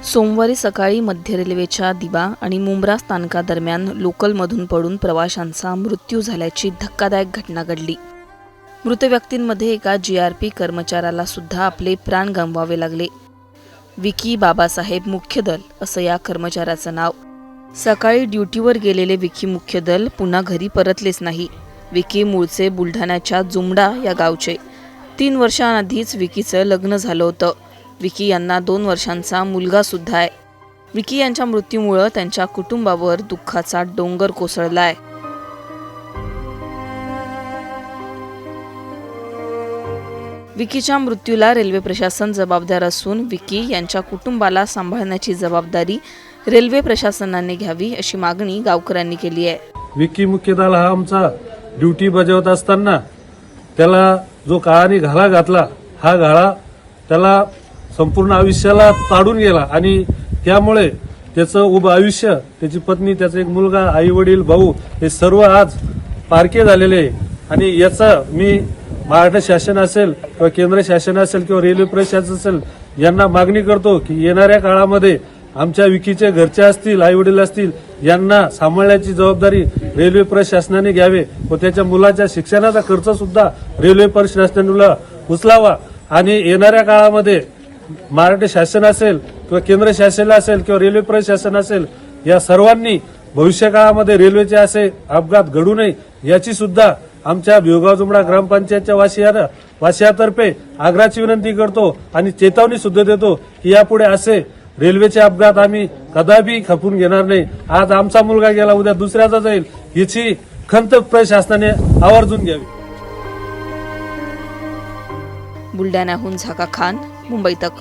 सोमवारी सकाळी मध्य रेल्वेच्या दिवा आणि मुंब्रा स्थानकादरम्यान लोकलमधून पडून प्रवाशांचा मृत्यू झाल्याची धक्कादायक घटना घडली। मृत व्यक्तींमध्ये एका जीआरपी कर्मचाऱ्याला सुद्धा आपले प्राण गमवावे लागले। विकी बाबासाहेब मुख्यदल असं या कर्मचाऱ्याचं नाव। सकाळी ड्युटीवर गेलेले विकी मुख्यदल पुन्हा घरी परतलेच नाही। विकी मूळचे बुलढाण्याच्या जुमडा या गावचे। 3 वर्षांआधीच विकीचं लग्न झालं होतं। विकी यांना 2 वर्षांचा मुलगा सुद्धा आहे। विकी यांच्या मृत्यूमुळे त्यांच्या कुटुंबावर दुःखाचा डोंगर कोसळलाय। विकीच्या मृत्यूला रेल्वे प्रशासन जबाबदार असून विकी यांच्या कुटुंबाला सांभाळण्याची जबाबदारी रेल्वे प्रशासनाने घ्यावी अशी मागणी गावकऱ्यांनी केली आहे। विकी मुख्यदल हा आमचा ड्युटी बजावत असताना त्याला जो काळाने घाला घातला, हा घाला त्याला संपूर्ण आयुष्याला ताडून गेला आणि त्यामुळे त्याचं उभं आयुष्य, त्याची पत्नी, त्याचा एक मुलगा, आई वडील, भाऊ हे सर्व आज पारखे झालेले आहे। आणि याचा मी महाराष्ट्र शासन असेल किंवा केंद्र शासन असेल किंवा रेल्वे प्रशासन असेल यांना मागणी करतो की येणाऱ्या काळामध्ये आमच्या विकीचे घरचे असतील, आई वडील असतील, यांना सांभाळण्याची जबाबदारी रेल्वे प्रशासनाने घ्यावे व त्याच्या मुलाच्या शिक्षणाचा खर्च सुद्धा रेल्वे प्रशासनाने उचलावा। आणि येणाऱ्या काळामध्ये महाराष्ट्र शासन असेल किंवा केंद्र शासन असेल किंवा रेल्वे प्रशासन असेल या सर्वांनी भविष्य काळामध्ये रेल्वेचे असे अपघात घडू नये याची सुद्धा आमच्या भिवगाव जुमडा ग्रामपंचायतच्या वासियातर्फे आग्रहाची विनंती करतो आणि चेतावणी सुद्धा देतो की यापुढे असे रेल्वेचे अपघात आम्ही कदापि खपून घेणार नाही। आज आमचा मुलगा गेला, उद्या दुसऱ्याचा जाईल, याची खंत प्रशासनाने आवर्जून घ्यावी। बुलढाण्याहून झाका खान, मुंबई तक।